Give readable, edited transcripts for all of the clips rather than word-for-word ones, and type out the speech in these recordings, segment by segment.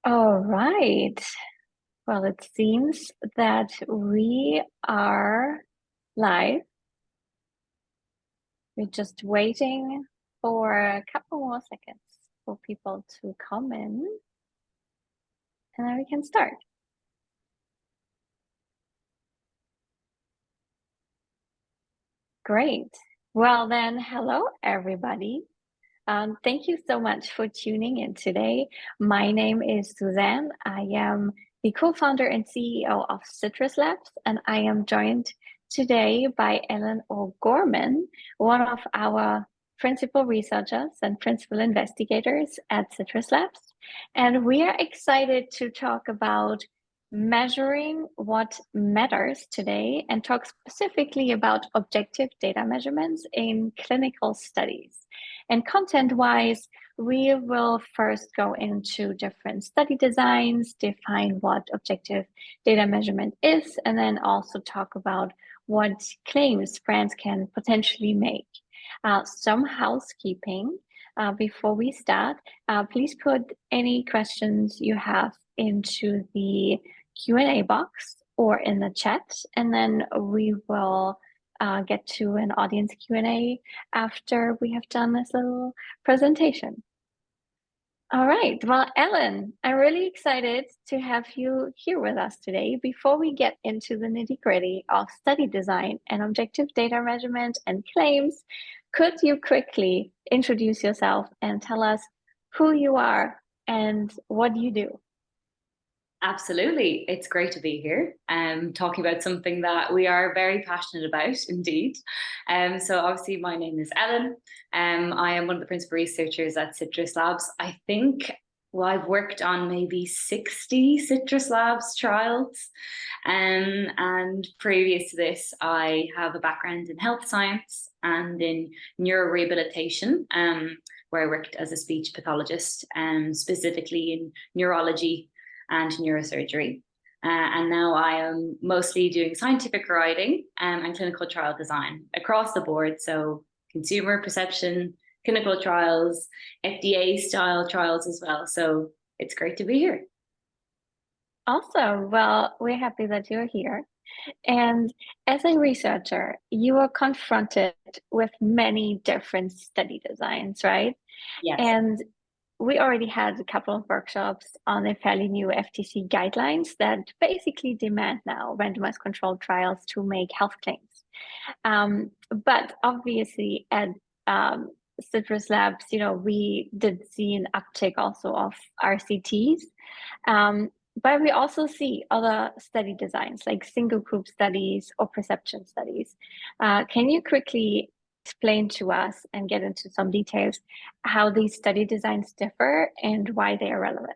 All right. Well, it seems that we are live. We're just waiting for a couple more seconds for people to come in, and then we can start. Great. Well, then, hello, everybody. Thank you so much for tuning in today. My name is Susanne. I am the co-founder and CEO of Citrus Labs, and I am joined today by Ellen O'Gorman, one of our principal researchers and principal investigators at Citrus Labs. And we are excited to talk about measuring what matters today and talk specifically about objective data measurements in clinical studies. And content-wise, we will first go into different study designs, define what objective data measurement is, and then also talk about what claims brands can potentially make. Some housekeeping before we start. Please put any questions you have into the Q&A box or in the chat, and then we will get to an audience Q&A after we have done this little presentation. All right, well, Ellen, I'm really excited to have you here with us today. Before we get into the nitty-gritty of study design and objective data measurement and claims, could you quickly introduce yourself and tell us who you are and what you do? Absolutely. It's great to be here talking about something that we are very passionate about indeed. So obviously my name is Ellen. I am one of the principal researchers at Citrus Labs. I think I've worked on maybe 60 Citrus Labs trials. And previous to this, I have a background in health science and in neurorehabilitation, where I worked as a speech pathologist, specifically in neurology and neurosurgery. And now I am mostly doing scientific writing and clinical trial design across the board. So consumer perception, clinical trials, FDA style trials as well. So it's great to be here. Awesome. Well, we're happy that you're here. And as a researcher, you are confronted with many different study designs, right? Yes. And we already had a couple of workshops on the fairly new FTC guidelines that basically demand now randomized controlled trials to make health claims. But obviously at Citrus Labs, we did see an uptick also of RCTs. But we also see other study designs like single group studies or perception studies. Can you quickly explain to us and get into some details how these study designs differ and why they are relevant?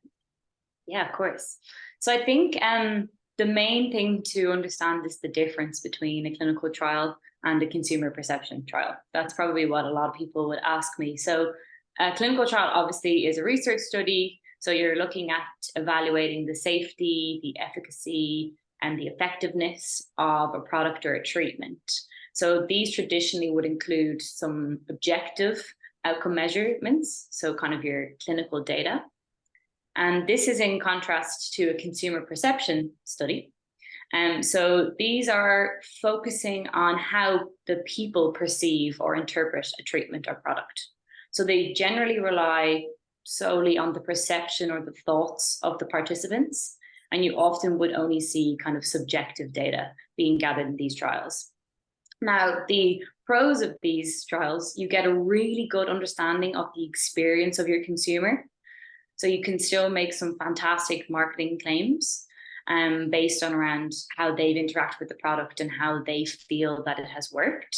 Yeah, of course. So I think the main thing to understand is the difference between a clinical trial and a consumer perception trial. That's probably what a lot of people would ask me. So a clinical trial obviously is a research study. So you're looking at evaluating the safety, the efficacy, and the effectiveness of a product or a treatment. So these traditionally would include some objective outcome measurements, so kind of your clinical data. And this is in contrast to a consumer perception study. So these are focusing on how the people perceive or interpret a treatment or product. So they generally rely solely on the perception or the thoughts of the participants. And you often would only see kind of subjective data being gathered in these trials. Now, the pros of these trials, you get a really good understanding of the experience of your consumer. So you can still make some fantastic marketing claims based on around how they've interacted with the product and how they feel that it has worked.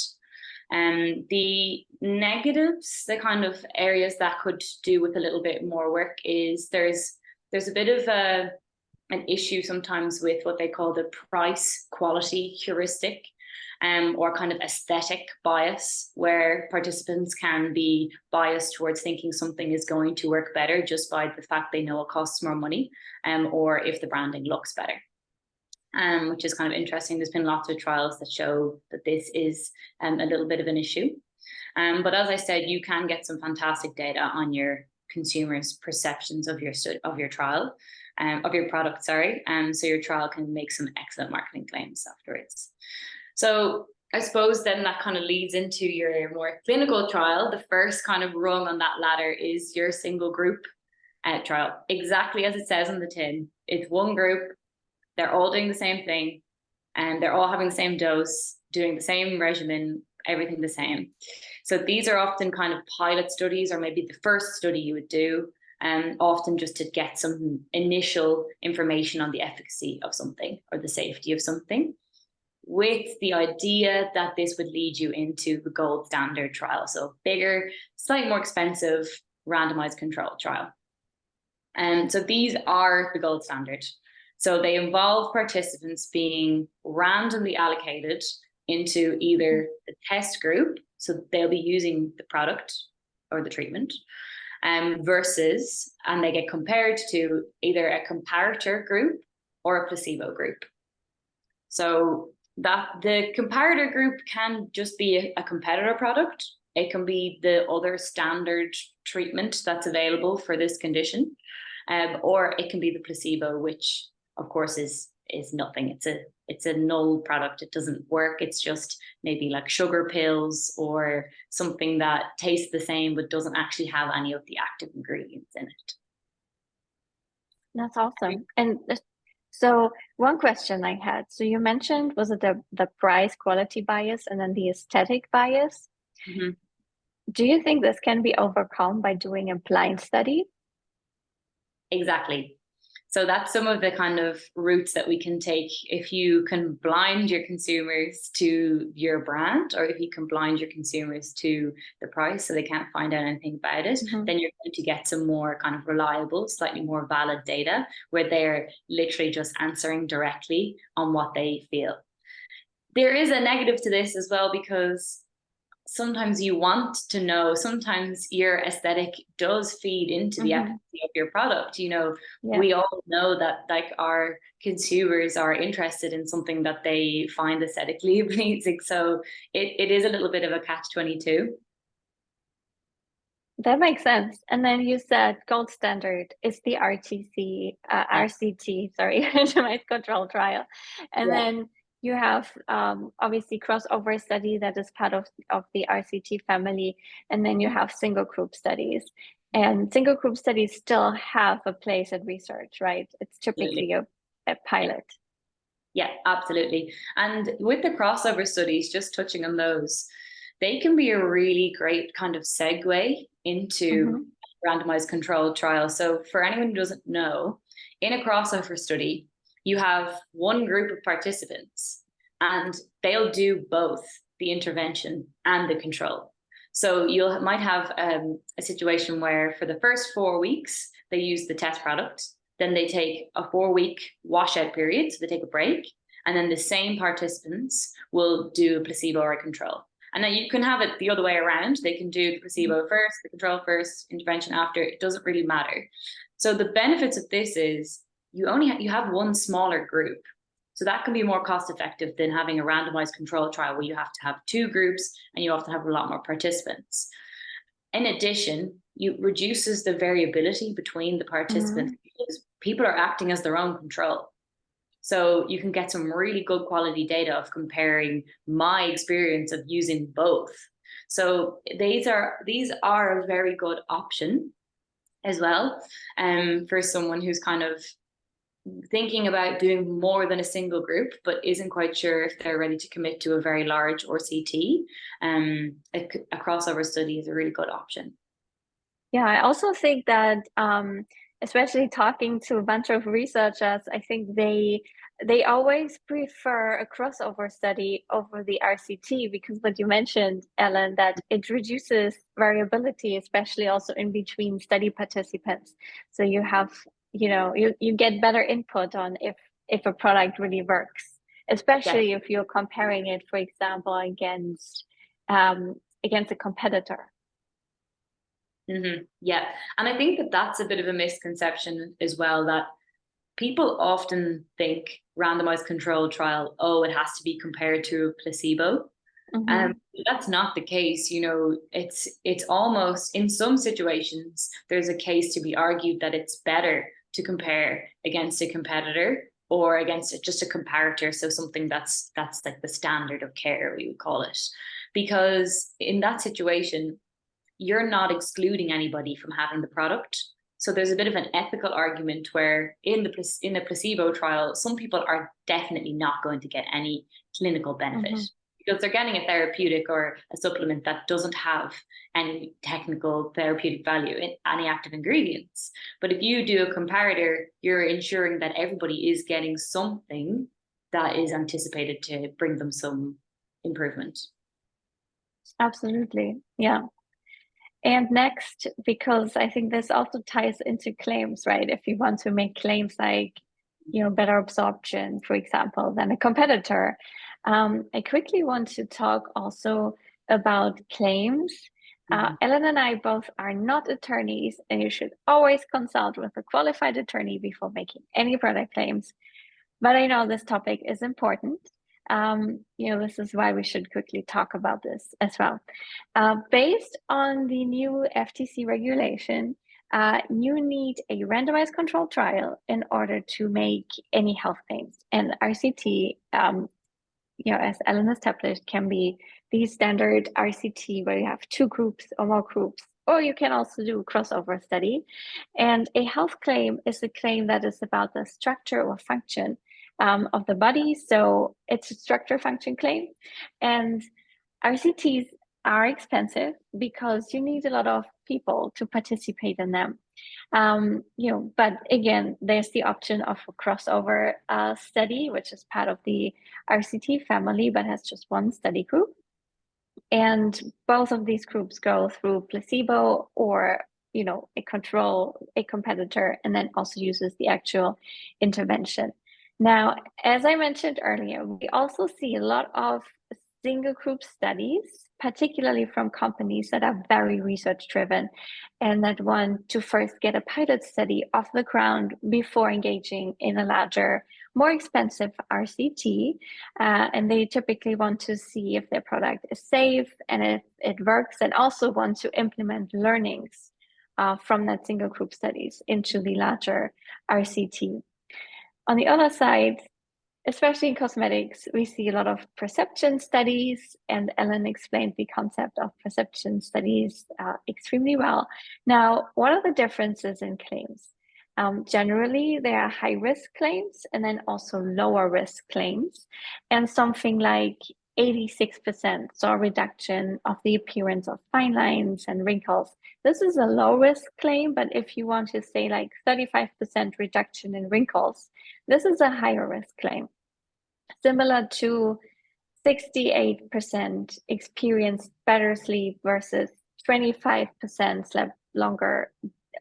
The negatives, the kind of areas that could do with a little bit more work is there's a bit of an issue sometimes with what they call the price quality heuristic. Or kind of aesthetic bias, where participants can be biased towards thinking something is going to work better just by the fact they know it costs more money, or if the branding looks better, which is kind of interesting. There's been lots of trials that show that this is a little bit of an issue. But as I said, you can get some fantastic data on your consumers' perceptions of your trial, of your product, sorry. So your trial can make some excellent marketing claims afterwards. So I suppose then that kind of leads into your more clinical trial. The first kind of rung on that ladder is your single group trial. Exactly as it says on the tin. It's one group, they're all doing the same thing, and they're all having the same dose, doing the same regimen, everything the same. So these are often kind of pilot studies, or maybe the first study you would do, and often just to get some initial information on the efficacy of something or the safety of something, with the idea that this would lead you into the gold standard trial. So bigger, slightly more expensive, randomized controlled trial. And so these are the gold standard. So they involve participants being randomly allocated into either the test group, so they'll be using the product or the treatment, versus, and they get compared to either a comparator group or a placebo group. So that the comparator group can just be a competitor product. It can be the other standard treatment that's available for this condition, or it can be the placebo, which of course is nothing. It's a null product. It doesn't work. It's just maybe like sugar pills or something that tastes the same but doesn't actually have any of the active ingredients in it. That's awesome. And so one question I had, so you mentioned, was it the price quality bias and then the aesthetic bias? Mm-hmm. Do you think this can be overcome by doing a blind study? Exactly. So that's some of the kind of routes that we can take. If you can blind your consumers to your brand, or if you can blind your consumers to the price so they can't find out anything about it, then you're going to get some more kind of reliable, slightly more valid data where they're literally just answering directly on what they feel. There is a negative to this as well, because sometimes you want to know, sometimes your aesthetic does feed into the efficacy of your product. You know, we all know that like our consumers are interested in something that they find aesthetically pleasing. So it is a little bit of a catch-22. That makes sense. And then you said gold standard is the RCT, sorry, randomized control trial. And then you have obviously crossover study that is part of the RCT family. And then you have single group studies. And single group studies still have a place in research, right? It's typically a pilot. Yeah, absolutely. And with the crossover studies, just touching on those, they can be a really great kind of segue into randomized controlled trial. So for anyone who doesn't know, in a crossover study, you have one group of participants and they'll do both the intervention and the control. So you might have a situation where for the first 4 weeks, they use the test product. Then they take a 4-week washout period, so they take a break. And then the same participants will do a placebo or a control. And then you can have it the other way around. They can do the placebo first, the control first, intervention after. It doesn't really matter. So the benefits of this is you have one smaller group. So that can be more cost effective than having a randomized control trial where you have to have 2 groups and you have to have a lot more participants. In addition, it reduces the variability between the participants because people are acting as their own control. So you can get some really good quality data of comparing my experience of using both. So these are a very good option as well, for someone who's kind of thinking about doing more than a single group, but isn't quite sure if they're ready to commit to a very large RCT. A crossover study is a really good option. Yeah, I also think that, especially talking to a bunch of researchers, I think they always prefer a crossover study over the RCT because what you mentioned, Ellen, that it reduces variability, especially also in between study participants. So you have, you get better input on if a product really works, especially if you're comparing it, for example, against a competitor. Yeah, and I think that that's a bit of a misconception as well, that people often think randomized controlled trial, it has to be compared to a placebo. That's not the case. It's almost, in some situations, there's a case to be argued that it's better to compare against a competitor or against just a comparator. So something that's like the standard of care, we would call it. Because in that situation, you're not excluding anybody from having the product. So there's a bit of an ethical argument where in a placebo trial, some people are definitely not going to get any clinical benefit because they're getting a therapeutic or a supplement that doesn't have any technical therapeutic value in any active ingredients. But if you do a comparator, you're ensuring that everybody is getting something that is anticipated to bring them some improvement. Absolutely. Yeah. And next, because I think this also ties into claims, right? If you want to make claims like, better absorption, for example, than a competitor, I quickly want to talk also about claims. Ellen and I both are not attorneys, and you should always consult with a qualified attorney before making any product claims. But I know this topic is important. This is why we should quickly talk about this as well. Based on the new FTC regulation, you need a randomized controlled trial in order to make any health claims. And RCT, as Ellen established, can be the standard RCT where you have 2 groups or more groups, or you can also do a crossover study. And a health claim is a claim that is about the structure or function of the body. So it's a structure function claim. And RCTs are expensive because you need a lot of people to participate in them. But again, there's the option of a crossover study, which is part of the RCT family, but has just one study group. And both of these groups go through placebo or, a control, a competitor, and then also uses the actual intervention. Now, as I mentioned earlier, we also see a lot of single group studies, particularly from companies that are very research driven and that want to first get a pilot study off the ground before engaging in a larger, more expensive RCT. And they typically want to see if their product is safe and if it works, and also want to implement learnings from that single group studies into the larger RCT. On the other side, especially in cosmetics, we see a lot of perception studies, and Ellen explained the concept of perception studies extremely well. Now, what are the differences in claims? Generally, there are high-risk claims and then also lower-risk claims, and something like 86% saw a reduction of the appearance of fine lines and wrinkles. This is a low-risk claim, but if you want to say like 35% reduction in wrinkles, this is a higher risk claim. Similar to 68% experienced better sleep versus 25% slept longer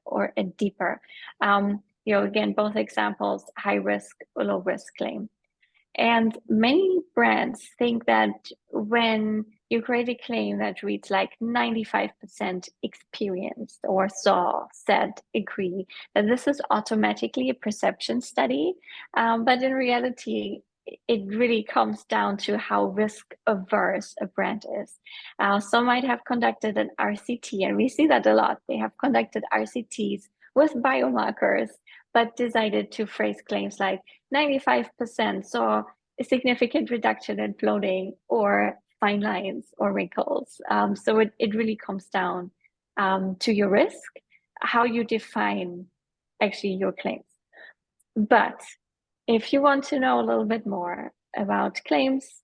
or deeper. Again, both examples, high risk or low risk claim. And many brands think that when you create a claim that reads like 95% experienced or saw, said, agree, that this is automatically a perception study. But in reality, it really comes down to how risk averse a brand is. Some might have conducted an RCT, and we see that a lot. They have conducted RCTs with biomarkers, but decided to phrase claims like 95% saw a significant reduction in bloating or fine lines or wrinkles. So it really comes down to your risk, how you define actually your claims. But if you want to know a little bit more about claims,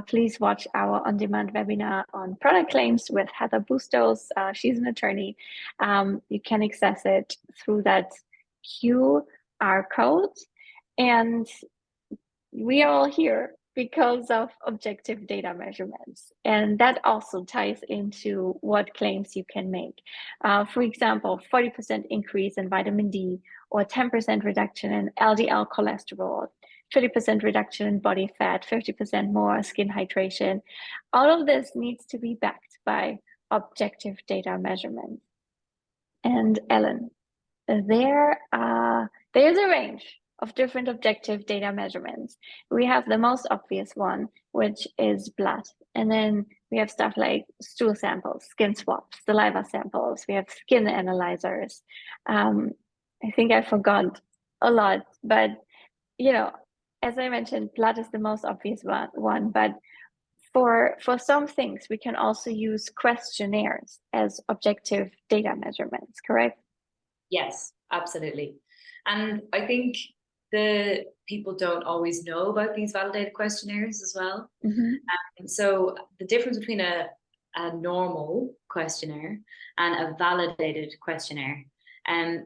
please watch our on-demand webinar on product claims with Heather Bustos. She's an attorney. You can access it through that QR code. And we are all here because of objective data measurements. And that also ties into what claims you can make. For example, 40% increase in vitamin D, or 10% reduction in LDL cholesterol, 30% reduction in body fat, 50% more skin hydration. All of this needs to be backed by objective data measurements. And Ellen, there's a range of different objective data measurements. We have the most obvious one, which is blood. And then we have stuff like stool samples, skin swabs, saliva samples. We have skin analyzers. I think I forgot a lot, but as I mentioned, blood is the most obvious one. But for some things, we can also use questionnaires as objective data measurements, correct? Yes, absolutely. And I think the people don't always know about these validated questionnaires as well. Mm-hmm. So the difference between a normal questionnaire and a validated questionnaire, and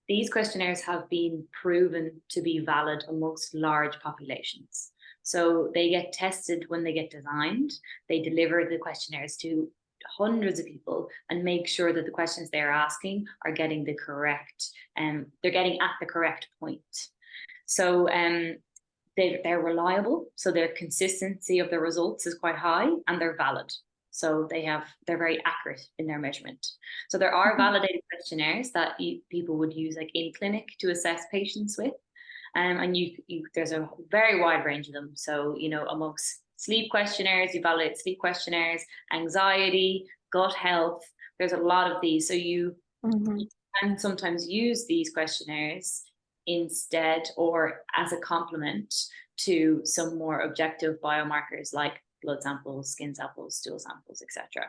these questionnaires have been proven to be valid amongst large populations. So they get tested when they get designed. They deliver the questionnaires to hundreds of people and make sure that the questions they're asking are getting the correct, they're getting at the correct point. So they're reliable, so their consistency of the results is quite high, and they're valid. So they're very accurate in their measurement. So there are validated questionnaires that people would use like in clinic to assess patients with. And there's a very wide range of them. So, amongst sleep questionnaires, you validate sleep questionnaires, anxiety, gut health. There's a lot of these. So you can sometimes use these questionnaires instead or as a complement to some more objective biomarkers like blood samples, skin samples, stool samples, etc.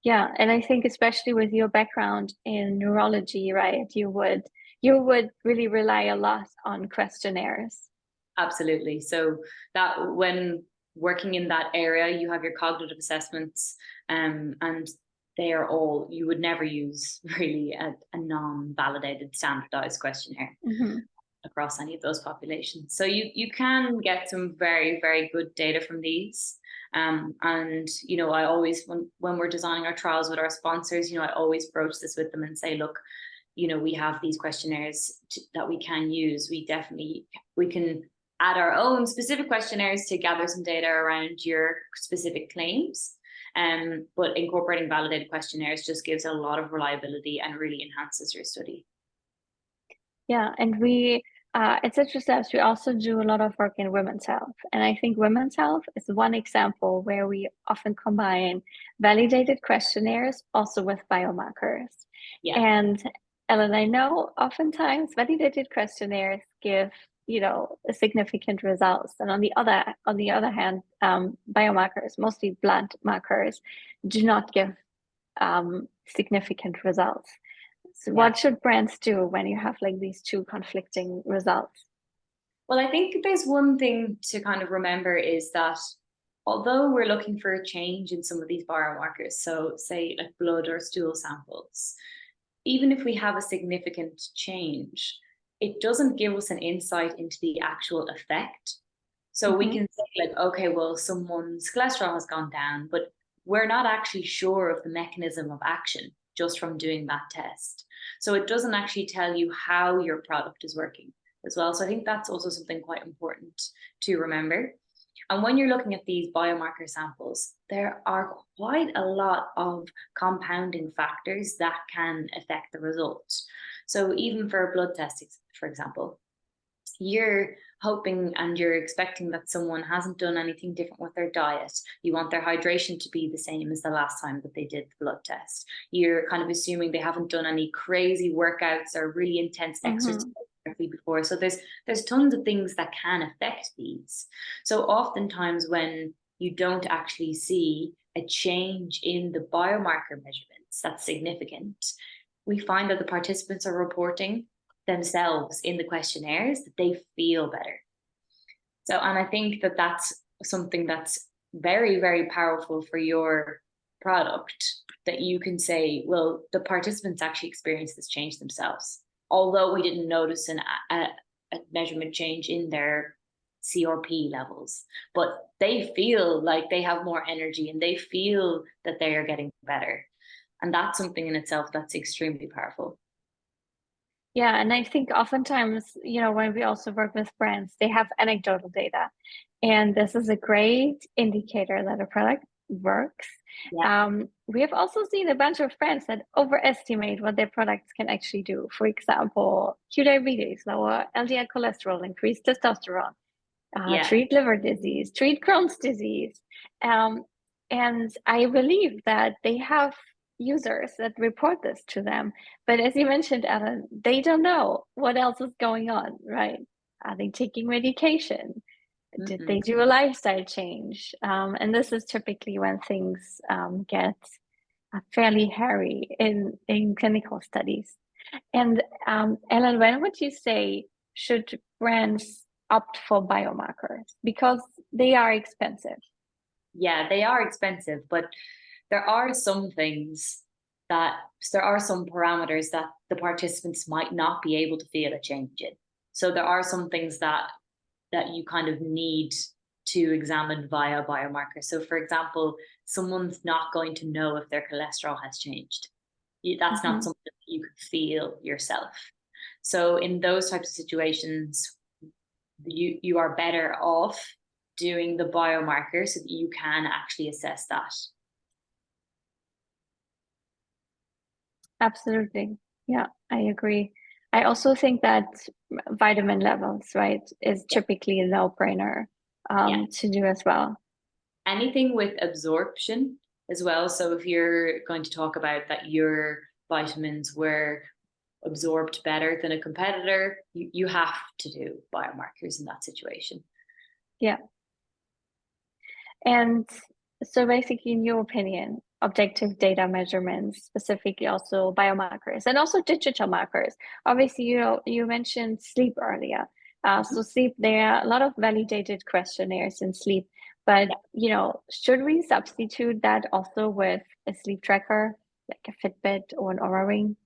Yeah, and I think especially with your background in neurology, right, you would really rely a lot on questionnaires. Absolutely. So that when working in that area, you have your cognitive assessments, and they are all, you would never use really a non-validated standardized questionnaire across any of those populations. So you can get some very, very good data from these. And, I always, when we're designing our trials with our sponsors, I always broach this with them and say, look, we have these questionnaires that we can use. We can add our own specific questionnaires to gather some data around your specific claims. But incorporating validated questionnaires just gives a lot of reliability and really enhances your study. Yeah, and we at Citrus Labs, we also do a lot of work in women's health. And I think women's health is one example where we often combine validated questionnaires also with biomarkers. Yeah. And Ellen, I know oftentimes validated questionnaires give significant results, and on the other hand, biomarkers, mostly blood markers, do not give significant results. So what should brands do when you have like these two conflicting results? Well, I think there's one thing to kind of remember is that although we're looking for a change in some of these biomarkers, so say like blood or stool samples, even if we have a significant change, it doesn't give us an insight into the actual effect. So we can say like, okay, well, someone's cholesterol has gone down, but we're not actually sure of the mechanism of action just from doing that test. So it doesn't actually tell you how your product is working as well. So I think that's also something quite important to remember. And when you're looking at these biomarker samples, there are quite a lot of compounding factors that can affect the results. So even for a blood test, for example, you're hoping and you're expecting that someone hasn't done anything different with their diet. You want their hydration to be the same as the last time that they did the blood test. You're kind of assuming they haven't done any crazy workouts or really intense exercise before. So there's tons of things that can affect these. So oftentimes when you don't actually see a change in the biomarker measurements that's significant, we find that the participants are reporting themselves in the questionnaires that they feel better. So, and I think that that's something that's very, very powerful for your product, that you can say, well, the participants actually experience this change themselves, although we didn't notice a measurement change in their CRP levels, but they feel like they have more energy and they feel that they are getting better. And that's something in itself that's extremely powerful. Yeah, and I think oftentimes, when we also work with brands, they have anecdotal data. And this is a great indicator that a product works. Yeah. We have also seen a bunch of brands that overestimate what their products can actually do. For example, Q diabetes, lower LDL cholesterol, increased testosterone. treat liver disease, treat Crohn's disease. And I believe that they have users that report this to them. But as you mentioned, Ellen, they don't know what else is going on, right? Are they taking medication? Did they do a lifestyle change? And this is typically when things get fairly hairy in clinical studies. And Ellen, when would you say should brands opt for biomarkers? Because they are expensive. Yeah, they are expensive, but there are some parameters that the participants might not be able to feel a change in. So there are some things that you kind of need to examine via biomarker. So for example, someone's not going to know if their cholesterol has changed. That's not something that you could feel yourself. So in those types of situations, you are better off doing the biomarker so that you can actually assess that. Absolutely. Yeah, I agree. I also think that vitamin levels, right, is typically a no-brainer to do as well. Anything with absorption as well. So if you're going to talk about that your vitamins were absorbed better than a competitor, you have to do biomarkers in that situation. Yeah. And so basically, in your opinion, objective data measurements, specifically also biomarkers and also digital markers. Obviously, you mentioned sleep earlier. So sleep, there are a lot of validated questionnaires in sleep, but should we substitute that also with a sleep tracker, like a Fitbit or an Oura Ring?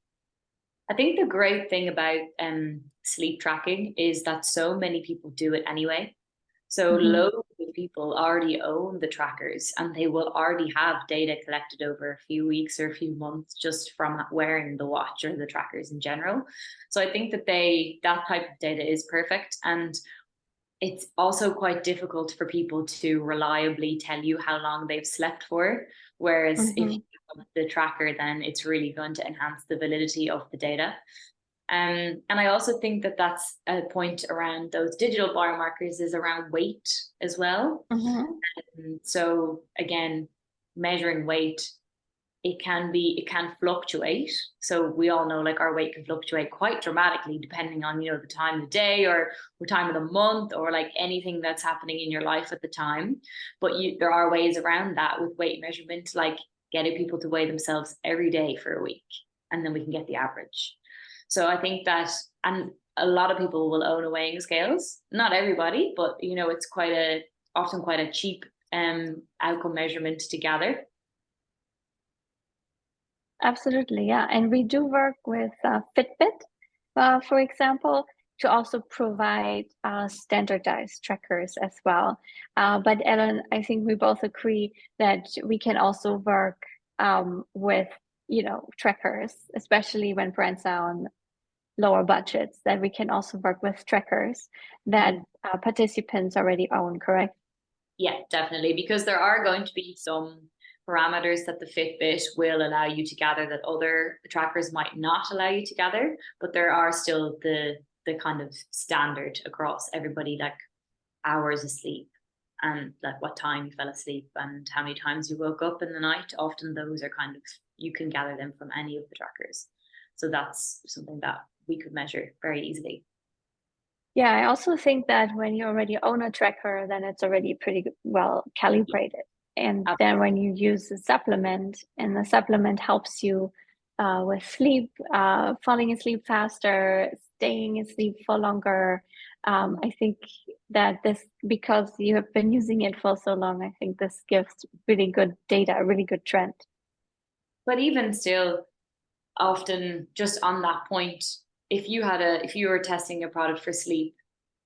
I think the great thing about sleep tracking is that so many people do it anyway. So loads of people already own the trackers and they will already have data collected over a few weeks or a few months just from wearing the watch or the trackers in general. So I think that that type of data is perfect. And it's also quite difficult for people to reliably tell you how long they've slept for. Whereas if you have the tracker, then it's really going to enhance the validity of the data. And I also think that that's a point around those digital biomarkers is around weight as well. So again, measuring weight, it can fluctuate. So we all know like our weight can fluctuate quite dramatically depending on, the time of the day or time of the month or like anything that's happening in your life at the time. But there are ways around that with weight measurement, like getting people to weigh themselves every day for a week, and then we can get the average. So I think that, and a lot of people will own a weighing scales. Not everybody, but it's often quite a cheap outcome measurement to gather. Absolutely, yeah. And we do work with Fitbit, for example, to also provide standardized trackers as well. But Ellen, I think we both agree that we can also work with, trackers, especially when brands are on lower budgets, that we can also work with trackers that participants already own, correct? Yeah, definitely. Because there are going to be some parameters that the Fitbit will allow you to gather that other trackers might not allow you to gather, but there are still the kind of standard across everybody, like hours of sleep and like what time you fell asleep and how many times you woke up in the night. Often those are kind of, you can gather them from any of the trackers. So that's something that we could measure very easily. Yeah, I also think that when you already own a tracker, then it's already pretty well calibrated. And then when you use a supplement, and the supplement helps you with sleep, falling asleep faster, staying asleep for longer. I think that because you have been using it for so long, I think this gives really good data, a really good trend. But even still, often just on that point, if you were testing a product for sleep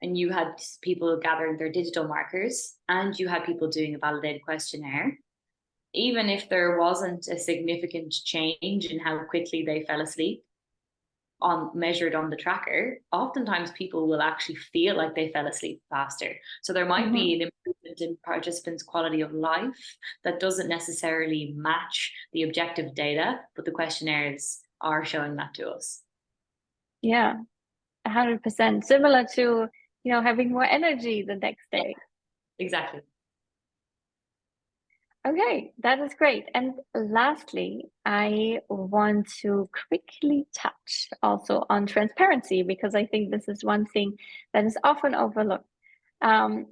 and you had people gathering their digital markers and you had people doing a validated questionnaire, even if there wasn't a significant change in how quickly they fell asleep measured on the tracker, oftentimes people will actually feel like they fell asleep faster. So there might be an improvement in participants' quality of life that doesn't necessarily match the objective data, but the questionnaires are showing that to us. Yeah, 100%. Similar to having more energy the next day. Exactly. Okay, that is great. And lastly, I want to quickly touch also on transparency, because I think this is one thing that is often overlooked. Um,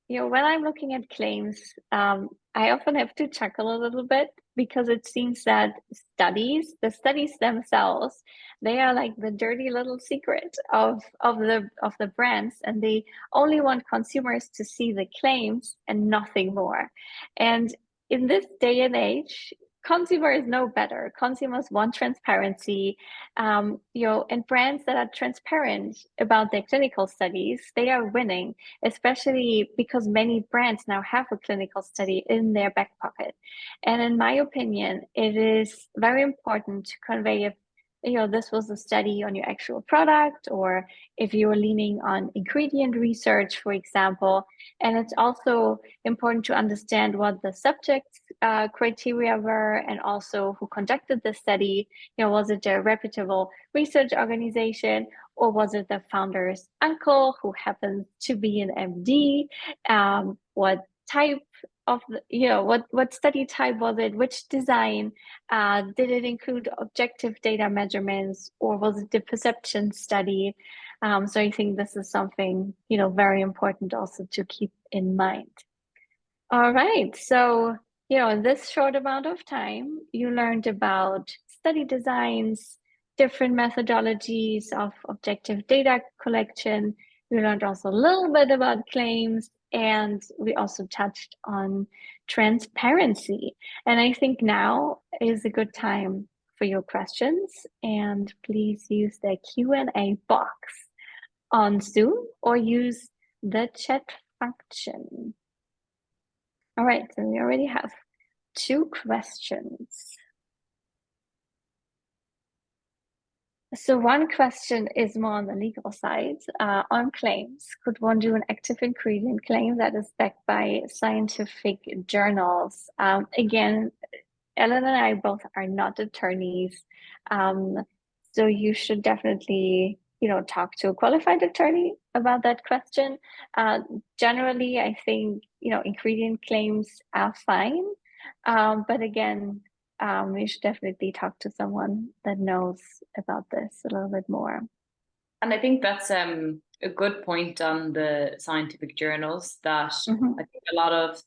when I'm looking at claims, I often have to chuckle a little bit, because it seems that the studies themselves, they are like the dirty little secret of the brands, and they only want consumers to see the claims and nothing more. And in this day and age, consumers know better. Consumers want transparency, and brands that are transparent about their clinical studies, they are winning, especially because many brands now have a clinical study in their back pocket. And in my opinion, it is very important to convey if this was a study on your actual product, or if you are leaning on ingredient research, for example. And it's also important to understand what the subject criteria were, and also who conducted the study. Was it a reputable research organization, or was it the founder's uncle who happens to be an MD? What type of what study type was it? Which design? Did it include objective data measurements, or was it the perception study? So I think this is something very important also to keep in mind. All right, so in this short amount of time, you learned about study designs, different methodologies of objective data collection. We learned also a little bit about claims, and we also touched on transparency. And I think now is a good time for your questions, and please use the Q&A box on Zoom or use the chat function. All right, so we already have 2 questions. So one question is more on the legal side. On claims, could one do an active ingredient claim that is backed by scientific journals? Again, Ellen and I both are not attorneys, so you should definitely, talk to a qualified attorney about that question. Generally, I think, ingredient claims are fine, but again, you should definitely talk to someone that knows about this a little bit more. And I think that's a good point on the scientific journals, that I think a lot of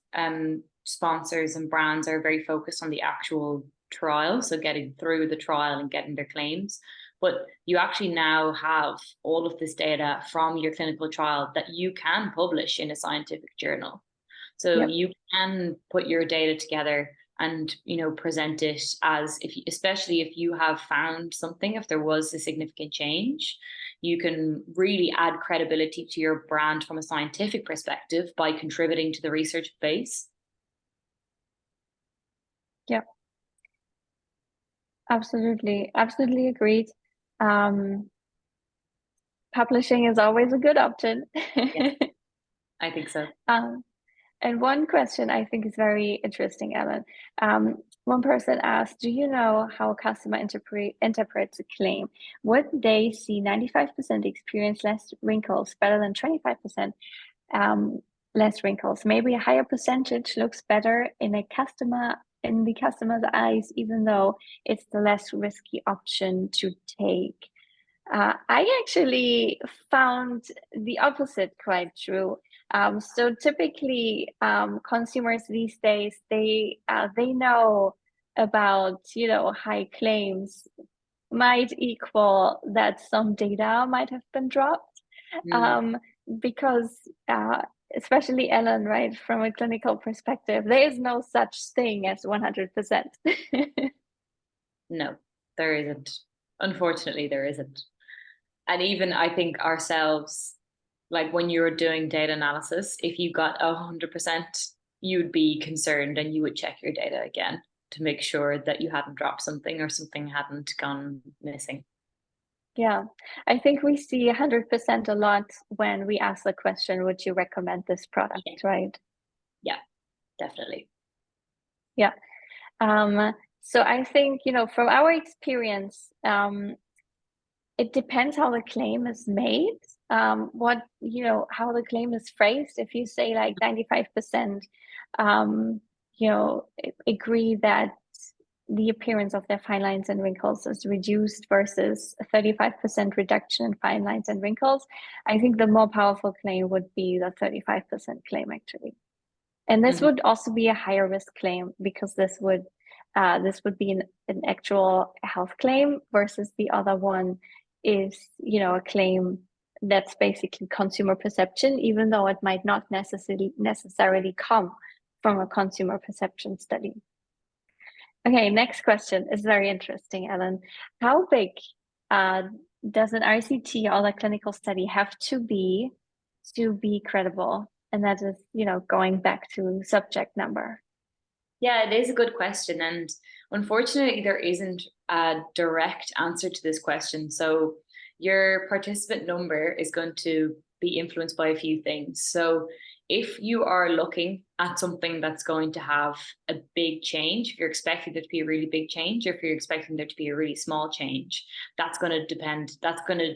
sponsors and brands are very focused on the actual trial, so getting through the trial and getting their claims. But you actually now have all of this data from your clinical trial that you can publish in a scientific journal. So Yep. you can put your data together and present it as, especially if you have found something, if there was a significant change, you can really add credibility to your brand from a scientific perspective by contributing to the research base. Yep. Absolutely agreed. Publishing is always a good option. Yeah, I think so. And one question I think is very interesting, Ellen. One person asked, do you know how a customer interprets a claim? Would they see 95% experience less wrinkles better than 25% less wrinkles? Maybe a higher percentage looks better in the customer's eyes, even though it's the less risky option to take. I actually found the opposite quite true. So typically, consumers these days, they know about high claims might equal that some data might have been dropped, because especially Ellen, right, from a clinical perspective, there is no such thing as 100%. No, there isn't. Unfortunately, there isn't. And even I think ourselves, like when you're doing data analysis, if you got 100%, you'd be concerned and you would check your data again to make sure that you hadn't dropped something or something hadn't gone missing. Yeah, I think we see 100% a lot when we ask the question, would you recommend this product, right? Yeah, definitely. Yeah. So I think, from our experience, it depends how the claim is made. How the claim is phrased. If you say like 95%, agree that the appearance of their fine lines and wrinkles is reduced versus a 35% reduction in fine lines and wrinkles, I think the more powerful claim would be the 35% claim actually. And this would also be a higher risk claim because this would be an actual health claim versus the other one is, a claim that's basically consumer perception, even though it might not necessarily come from a consumer perception study. Okay, next question is very interesting, Ellen. How big does an RCT or a clinical study have to be credible? And that is, going back to subject number. Yeah, it is a good question. And unfortunately, there isn't a direct answer to this question. So your participant number is going to be influenced by a few things. So if you are looking at something that's going to have a big change, if you're expecting there to be a really big change, or if you're expecting there to be a really small change, that's going to depend. That's going to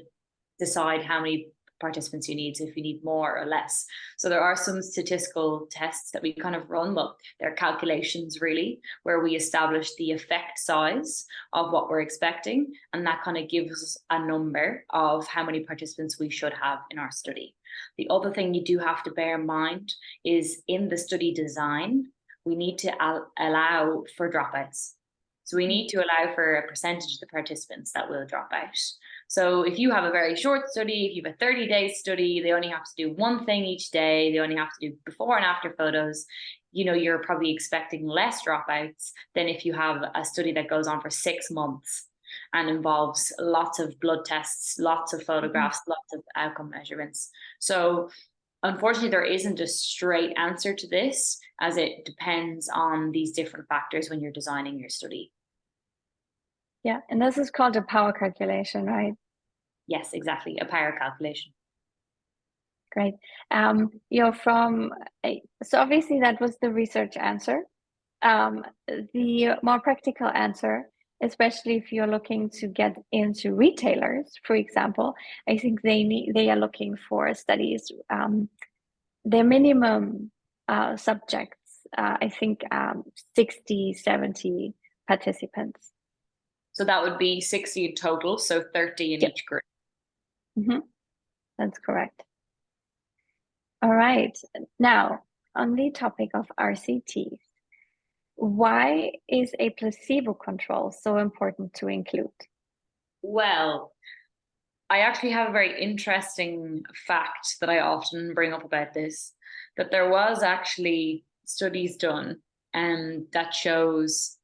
decide how many participants you need, so if you need more or less. So there are some statistical tests that we kind of run, well, they're calculations really, where we establish the effect size of what we're expecting, and that kind of gives us a number of how many participants we should have in our study. The other thing you do have to bear in mind is in the study design, we need to allow for dropouts. So we need to allow for a percentage of the participants that will drop out. So if you have a very short study, if you have a 30-day study, they only have to do one thing each day, they only have to do before and after photos, you're probably expecting less dropouts than if you have a study that goes on for 6 months and involves lots of blood tests, lots of photographs, lots of outcome measurements. So unfortunately, there isn't a straight answer to this, as it depends on these different factors when you're designing your study. Yeah, and this is called a power calculation, right? Yes, exactly, a power calculation. Great. So obviously that was the research answer. The more practical answer, especially if you're looking to get into retailers, for example, I think they are looking for studies. Their minimum subjects, I think 60, 70 participants. So that would be 60 in total, so 30 in each group. That's correct. All right. Now, on the topic of RCTs, why is a placebo control so important to include? Well, I actually have a very interesting fact that I often bring up about this, that there was actually studies done that shows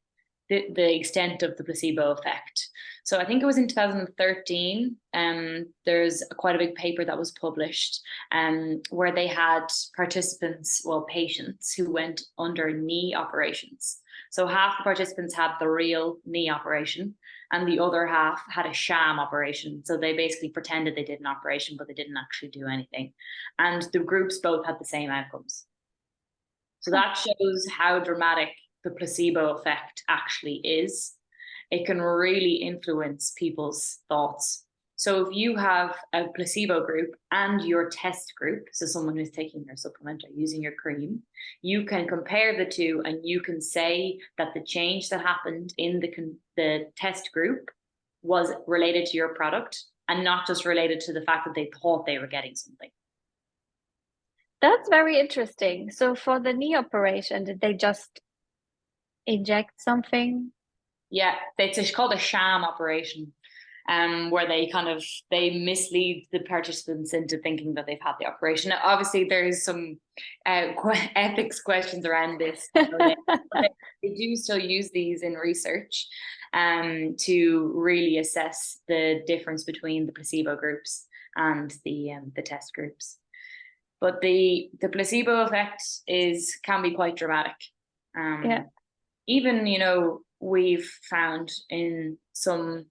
the extent of the placebo effect. So I think it was in 2013, there's quite a big paper that was published where they had patients who went under knee operations. So half the participants had the real knee operation and the other half had a sham operation. So they basically pretended they did an operation, but they didn't actually do anything. And the groups both had the same outcomes. So that shows how dramatic the placebo effect actually is. It can really influence people's thoughts. So if you have a placebo group and your test group, so someone who's taking your supplement or using your cream, you can compare the two and you can say that the change that happened in the test group was related to your product and not just related to the fact that they thought they were getting something. That's very interesting. So for the knee operation, did they just inject something? Yeah, it's called a sham operation, where they mislead the participants into thinking that they've had the operation. Now, obviously, there's some ethics questions around this. They do still use these in research to really assess the difference between the placebo groups and the test groups. But the placebo effect can be quite dramatic. Even, we've found in some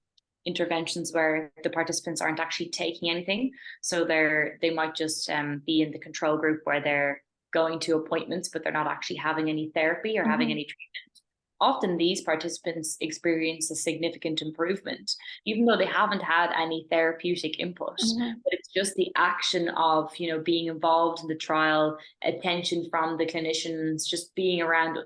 interventions where the participants aren't actually taking anything. So they might just be in the control group where they're going to appointments, but they're not actually having any therapy or having any treatment. often these participants experience a significant improvement, even though they haven't had any therapeutic input. Mhm. But it's just the action of, being involved in the trial, attention from the clinicians, just being around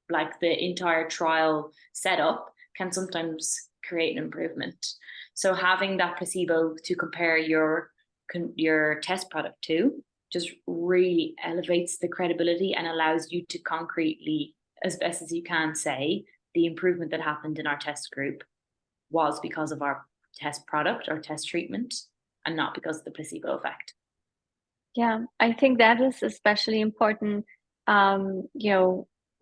like the entire trial setup can sometimes create an improvement. So having that placebo to compare your test product to just really elevates the credibility and allows you to concretely, as best as you can, say the improvement that happened in our test group was because of our test product or test treatment and not because of the placebo effect. Yeah, I think that is especially important.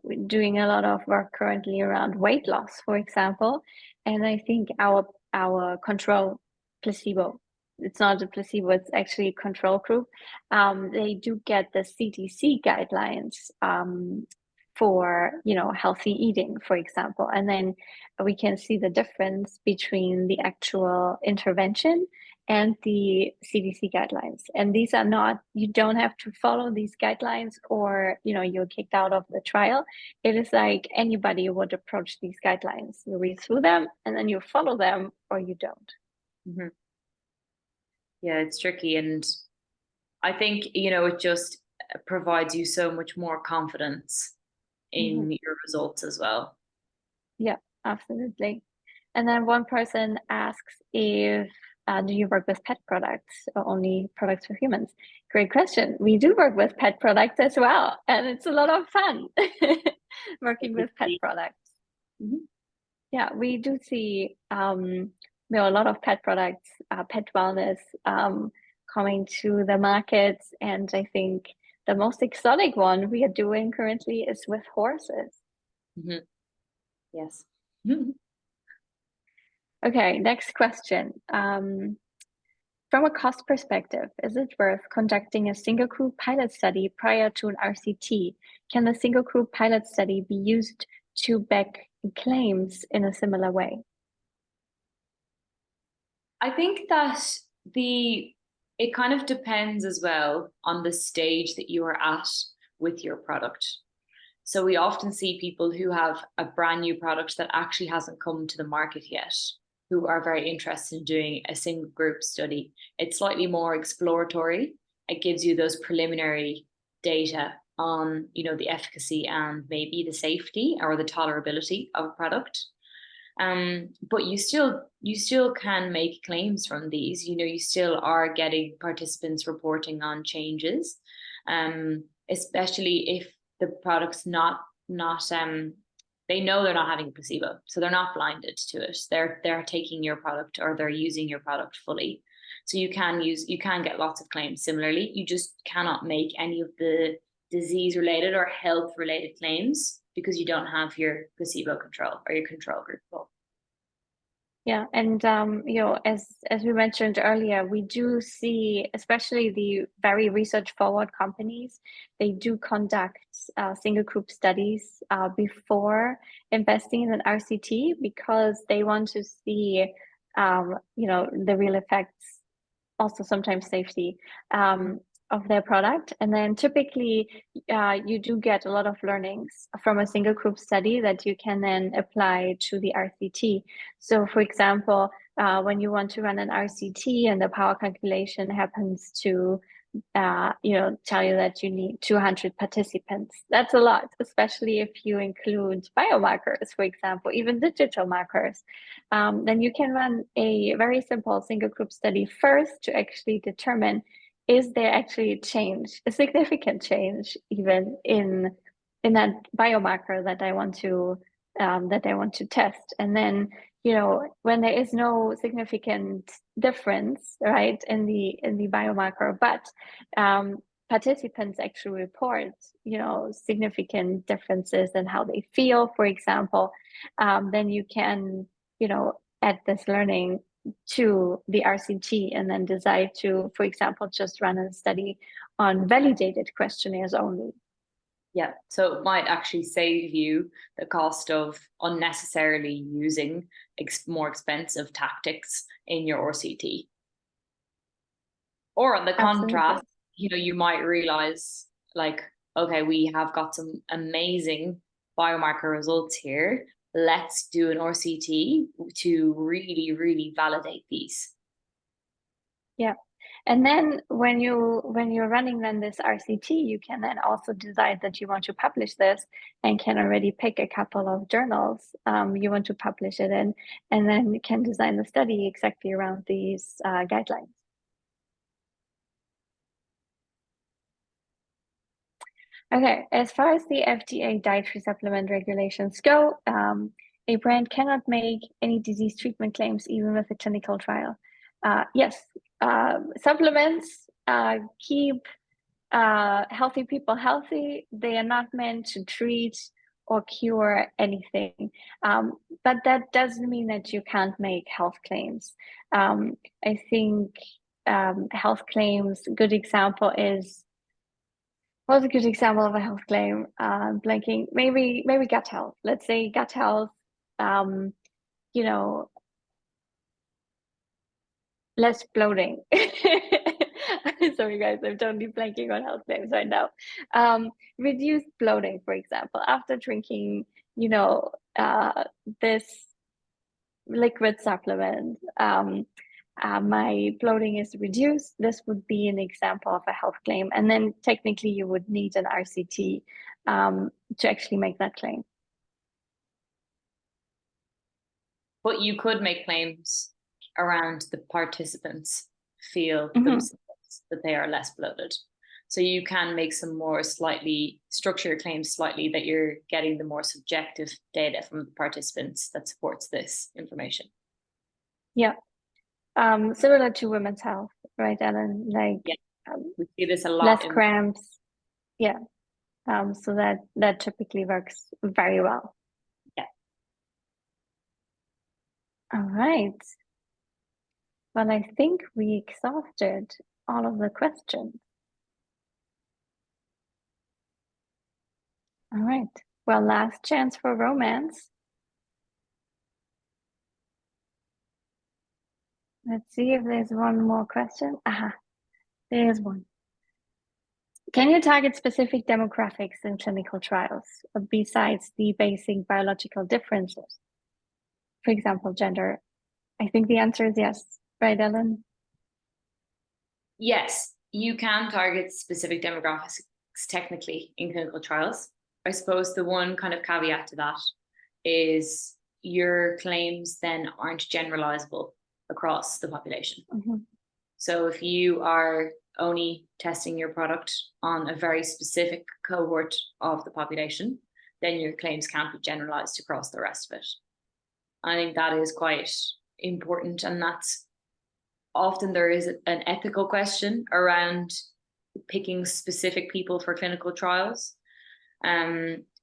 We're doing a lot of work currently around weight loss, for example, and I think our control placebo, it's not a placebo, it's actually a control group. They do get the CDC guidelines for healthy eating, for example, and then we can see the difference between the actual intervention and the CDC guidelines. And these are not, you don't have to follow these guidelines or, you're kicked out of the trial. It is like anybody would approach these guidelines. You read through them and then you follow them or you don't. Mm-hmm. Yeah, it's tricky. And I think, it just provides you so much more confidence Mm-hmm. in your results as well. Yeah, absolutely. And then one person asks if do you work with pet products or only products for humans? Great question. We do work with pet products as well, and it's a lot of fun working with pet products. Mm-hmm. Yeah, we do see a lot of pet products, pet wellness coming to the markets, and I think the most exotic one we are doing currently is with horses. Mm-hmm. Yes. Okay, next question. From a cost perspective, is it worth conducting a single group pilot study prior to an RCT? Can the single group pilot study be used to back claims in a similar way? I think that it kind of depends as well on the stage that you are at with your product. So we often see people who have a brand new product that actually hasn't come to the market yet, who are very interested in doing a single group study. It's slightly more exploratory. It gives you those preliminary data on, the efficacy and maybe the safety or the tolerability of a product. But you still can make claims from these. You still are getting participants reporting on changes, especially if the product's not they know they're not having a placebo, so they're not blinded to it. They're taking your product or they're using your product fully. So you can get lots of claims. Similarly, you just cannot make any of the disease related or health related claims because you don't have your placebo control or your control group. Yeah, and as we mentioned earlier, we do see, especially the very research forward companies, they do conduct single group studies before investing in an RCT because they want to see, the real effects, also sometimes safety of their product. And then typically you do get a lot of learnings from a single group study that you can then apply to the RCT. So for example, when you want to run an RCT and the power calculation happens to tell you that you need 200 participants. That's a lot, especially if you include biomarkers, for example, even digital markers. Then you can run a very simple single group study first to actually determine, is there actually a change, a significant change, even in that biomarker that I want to test. And then, when there is no significant difference, right, in the biomarker, but participants actually report, significant differences in how they feel, for example, then you can, add this learning to the RCT and then decide to, for example, just run a study on validated questionnaires only. Yeah, so it might actually save you the cost of unnecessarily using more expensive tactics in your RCT. Or on the Absolutely. contrast, you might realize like, okay, we have got some amazing biomarker results here. Let's do an RCT to really, really validate these. Yeah. And then when you're running then this RCT, you can then also decide that you want to publish this and can already pick a couple of journals you want to publish it in, and then you can design the study exactly around these guidelines. Okay, as far as the FDA dietary supplement regulations go, a brand cannot make any disease treatment claims even with a clinical trial. Yes, supplements keep healthy people healthy. They are not meant to treat or cure anything. But that doesn't mean that you can't make health claims. I think health claims, good example is, what's a good example of a health claim? Blanking, maybe gut health. Let's say gut health, you know, less bloating. Sorry guys, I'm totally blanking on health claims right now. Reduced bloating, for example, after drinking, this liquid supplement, my bloating is reduced. This would be an example of a health claim. And then technically you would need an RCT to actually make that claim. But you could make claims around the participants feel Mhm. themselves that they are less bloated. So you can make some more slightly structure your claims slightly that you're getting the more subjective data from the participants that supports this information. Yeah. Similar to women's health, right, Ellen? Like, Yeah. We see this a lot. Less cramps. Yeah. So that typically works very well. Yeah. All right. Well, I think we exhausted all of the questions. All right. Well, last chance for romance. Let's see if there's one more question. Aha, there's one. Can you target specific demographics in clinical trials besides the basic biological differences? For example, gender. I think the answer is yes. Right, Ellen? Yes, you can target specific demographics technically in clinical trials. I suppose the one kind of caveat to that is your claims then aren't generalizable across the population. Mm-hmm. So if you are only testing your product on a very specific cohort of the population, then your claims can't be generalized across the rest of it. I think that is quite important, and that's often there is an ethical question around picking specific people for clinical trials.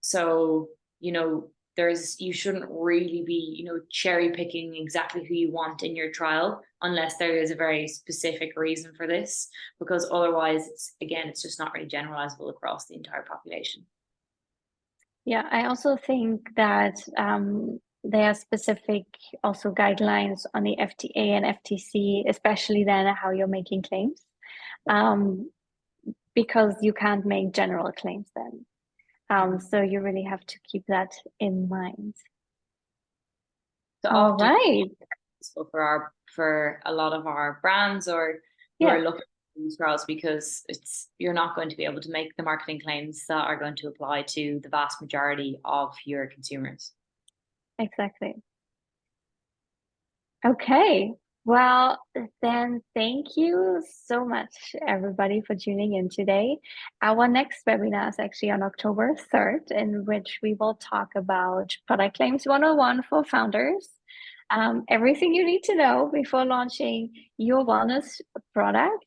So, you shouldn't really be, cherry picking exactly who you want in your trial unless there is a very specific reason for this, because otherwise it's just not really generalizable across the entire population. Yeah, I also think that there are specific also guidelines on the FDA and FTC, especially then how you're making claims, because you can't make general claims then. So you really have to keep that in mind. So All right. For a lot of our brands or who are looking at these trials, because you're not going to be able to make the marketing claims that are going to apply to the vast majority of your consumers. Exactly. Okay. Well, then thank you so much, everybody, for tuning in today. Our next webinar is actually on October 3rd, in which we will talk about Product Claims 101 for founders. Everything you need to know before launching your wellness products.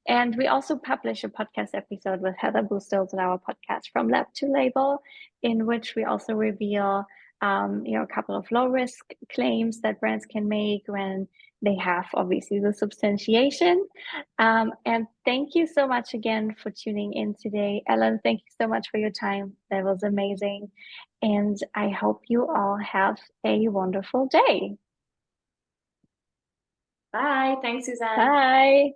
And we also publish a podcast episode with Heather Bustills in our podcast From Lab to Label, in which we also reveal a couple of low risk claims that brands can make when they have obviously the substantiation. And thank you so much again for tuning in today. Ellen, thank you so much for your time. That was amazing. And I hope you all have a wonderful day. Bye. Thanks, Susanne. Bye.